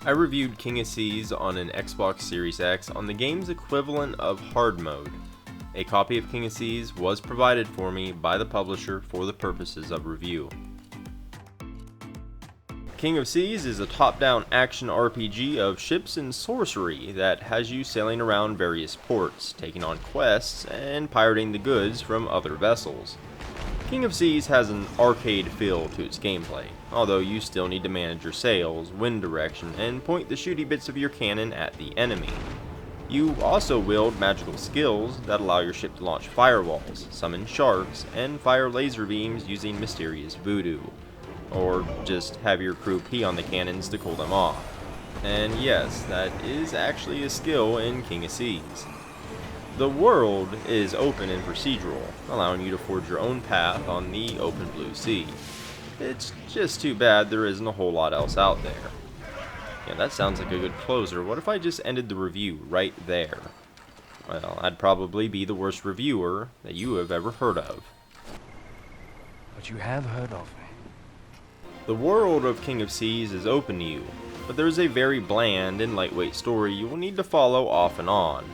I reviewed King of Seas on an Xbox Series X on the game's equivalent of hard mode. A copy of King of Seas was provided for me by the publisher for the purposes of review. King of Seas is a top-down action RPG of ships and sorcery that has you sailing around various ports, taking on quests, and pirating the goods from other vessels. King of Seas has an arcade feel to its gameplay, although you still need to manage your sails, wind direction, and point the shooty bits of your cannon at the enemy. You also wield magical skills that allow your ship to launch firewalls, summon sharks, and fire laser beams using mysterious voodoo. Or just have your crew pee on the cannons to cool them off. And yes, that is actually a skill in King of Seas. The world is open and procedural, allowing you to forge your own path on the open blue sea. It's just too bad there isn't a whole lot else out there. Yeah, that sounds like a good closer. What if I just ended the review right there? Well, I'd probably be the worst reviewer that you have ever heard of. But you have heard of me. The world of King of Seas is open to you, but there is a very bland and lightweight story you will need to follow off and on.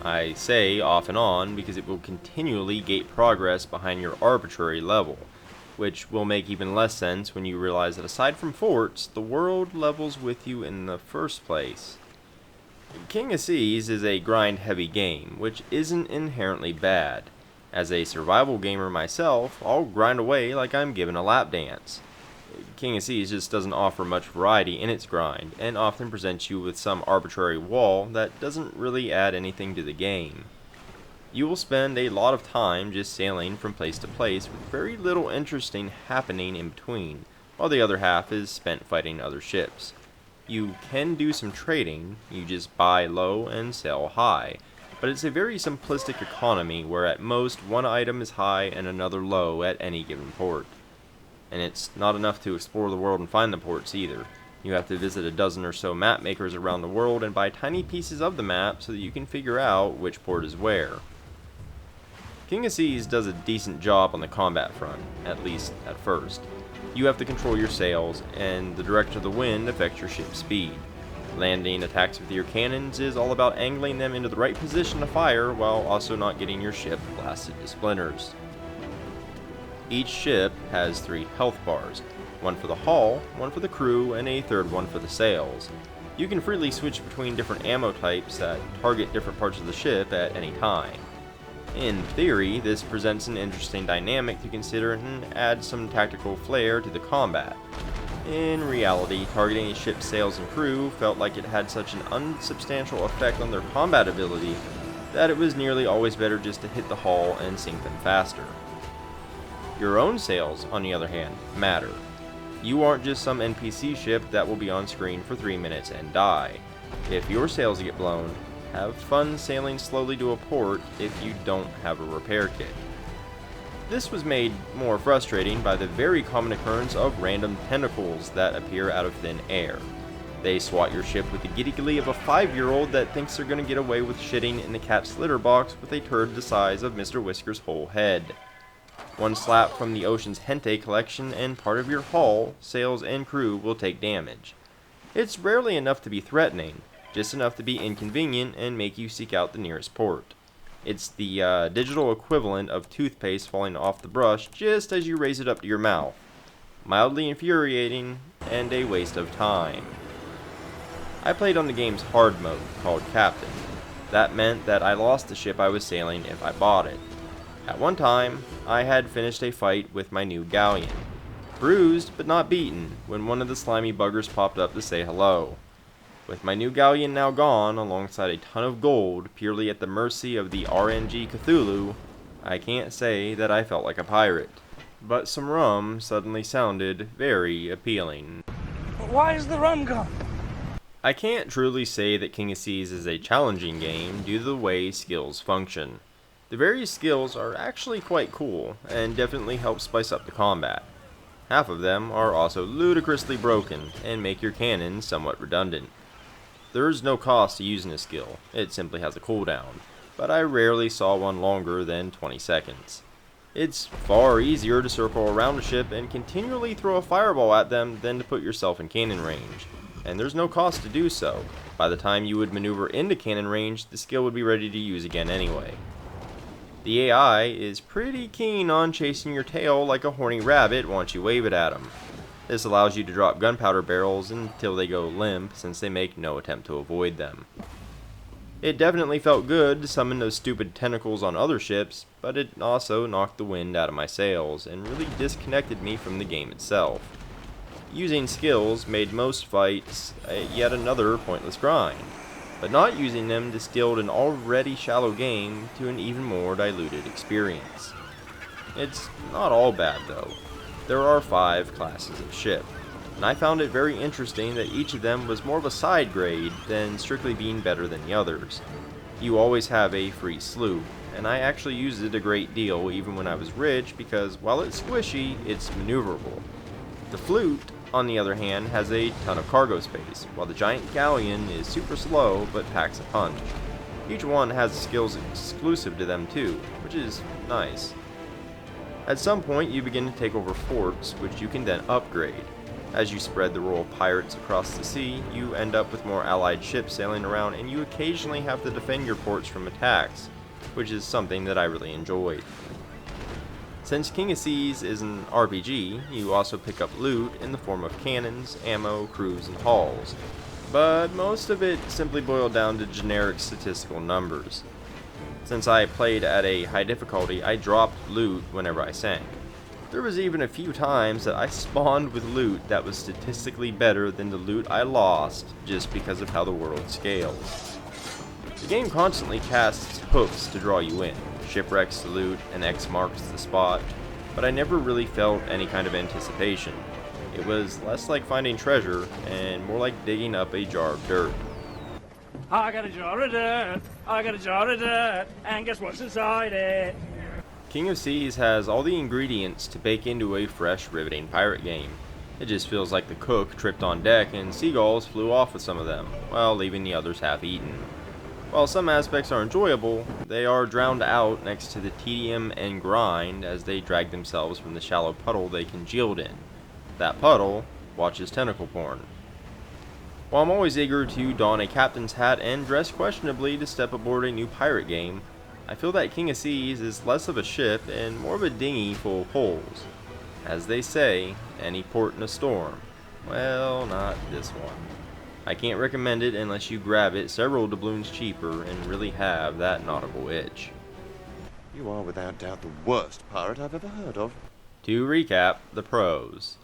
I say off and on because it will continually gate progress behind your arbitrary level, which will make even less sense when you realize that aside from forts, the world levels with you in the first place. King of Seas is a grind-heavy game, which isn't inherently bad. As a survival gamer myself, I'll grind away like I'm given a lap dance. King of Seas just doesn't offer much variety in its grind, and often presents you with some arbitrary wall that doesn't really add anything to the game. You will spend a lot of time just sailing from place to place with very little interesting happening in between, while the other half is spent fighting other ships. You can do some trading, you just buy low and sell high, but it's a very simplistic economy where at most one item is high and another low at any given port. And it's not enough to explore the world and find the ports either. You have to visit a dozen or so map makers around the world and buy tiny pieces of the map so that you can figure out which port is where. King of Seas does a decent job on the combat front, at least at first. You have to control your sails, and the direction of the wind affects your ship's speed. Landing attacks with your cannons is all about angling them into the right position to fire while also not getting your ship blasted to splinters. Each ship has 3 health bars, one for the hull, one for the crew, and a third one for the sails. You can freely switch between different ammo types that target different parts of the ship at any time. In theory, this presents an interesting dynamic to consider and adds some tactical flair to the combat. In reality, targeting a ship's sails and crew felt like it had such an unsubstantial effect on their combat ability that it was nearly always better just to hit the hull and sink them faster. Your own sails, on the other hand, matter. You aren't just some NPC ship that will be on screen for 3 minutes and die. If your sails get blown, have fun sailing slowly to a port if you don't have a repair kit. This was made more frustrating by the very common occurrence of random tentacles that appear out of thin air. They swat your ship with the giddy glee of a 5-year-old that thinks they're going to get away with shitting in the cat's litter box with a turd the size of Mr. Whisker's whole head. One slap from the ocean's hente collection and part of your hull, sails, and crew will take damage. It's rarely enough to be threatening, just enough to be inconvenient and make you seek out the nearest port. It's the digital equivalent of toothpaste falling off the brush just as you raise it up to your mouth. Mildly infuriating and a waste of time. I played on the game's hard mode, called Captain. That meant that I lost the ship I was sailing if I bought it. At one time, I had finished a fight with my new galleon. Bruised, but not beaten, when one of the slimy buggers popped up to say hello. With my new galleon now gone, alongside a ton of gold, purely at the mercy of the RNG Cthulhu, I can't say that I felt like a pirate. But some rum suddenly sounded very appealing. Why is the rum gone? I can't truly say that King of Seas is a challenging game due to the way skills function. The various skills are actually quite cool, and definitely help spice up the combat. Half of them are also ludicrously broken, and make your cannon somewhat redundant. There is no cost to using a skill, it simply has a cooldown, but I rarely saw one longer than 20 seconds. It's far easier to circle around a ship and continually throw a fireball at them than to put yourself in cannon range. and there's no cost to do so. By the time you would maneuver into cannon range, the skill would be ready to use again anyway. The AI is pretty keen on chasing your tail like a horny rabbit once you wave it at them. This allows you to drop gunpowder barrels until they go limp, since they make no attempt to avoid them. It definitely felt good to summon those stupid tentacles on other ships, but it also knocked the wind out of my sails and really disconnected me from the game itself. Using skills made most fights yet another pointless grind, but not using them distilled an already shallow game to an even more diluted experience. It's not all bad though. There are 5 classes of ship, and I found it very interesting that each of them was more of a side grade than strictly being better than the others. You always have a free sloop, and I actually used it a great deal even when I was rich because while it's squishy, it's maneuverable. The flute, on the other hand, has a ton of cargo space, while the giant galleon is super slow but packs a punch. Each one has skills exclusive to them too, which is nice. At some point you begin to take over forts, which you can then upgrade. As you spread the role of pirates across the sea, you end up with more allied ships sailing around, and you occasionally have to defend your ports from attacks, which is something that I really enjoyed. Since King of Seas is an RPG, you also pick up loot in the form of cannons, ammo, crews, and hulls, but most of it simply boiled down to generic statistical numbers. Since I played at a high difficulty, I dropped loot whenever I sank. There was even a few times that I spawned with loot that was statistically better than the loot I lost just because of how the world scales. The game constantly casts hoofs to draw you in. Shipwrecks to loot, and X marks the spot, but I never really felt any kind of anticipation. It was less like finding treasure, and more like digging up a jar of dirt. I got a jar of dirt, I got a jar of dirt, and guess what's inside it? King of Seas has all the ingredients to bake into a fresh, riveting pirate game. It just feels like the cook tripped on deck and seagulls flew off with some of them, while leaving the others half-eaten. While some aspects are enjoyable, they are drowned out next to the tedium and grind as they drag themselves from the shallow puddle they congealed in. That puddle watches tentacle porn. While I'm always eager to don a captain's hat and dress questionably to step aboard a new pirate game, I feel that King of Seas is less of a ship and more of a dinghy full of holes. As they say, any port in a storm. Well, not this one. I can't recommend it unless you grab it several doubloons cheaper and really have that nautical itch. You are without doubt the worst pirate I've ever heard of. To recap, the pros.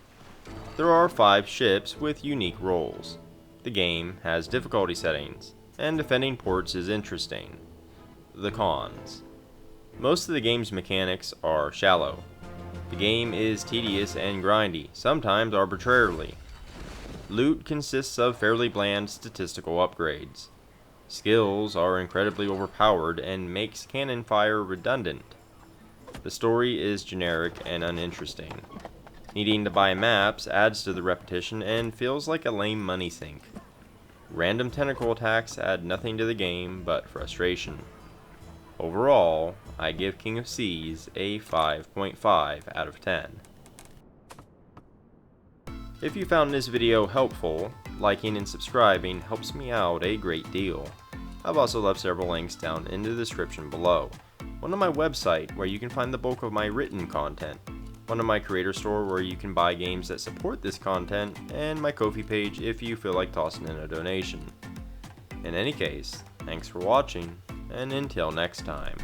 There are 5 ships with unique roles. The game has difficulty settings, and defending ports is interesting. The cons. Most of the game's mechanics are shallow. The game is tedious and grindy, sometimes arbitrarily. Loot consists of fairly bland statistical upgrades. Skills are incredibly overpowered and makes cannon fire redundant. The story is generic and uninteresting. Needing to buy maps adds to the repetition and feels like a lame money sink. Random tentacle attacks add nothing to the game but frustration. Overall, I give King of Seas a 5.5 out of 10. If you found this video helpful, liking and subscribing helps me out a great deal. I've also left several links down in the description below. One on my website where you can find the bulk of my written content, one on my creator store where you can buy games that support this content, and my Ko-fi page if you feel like tossing in a donation. In any case, thanks for watching, and until next time.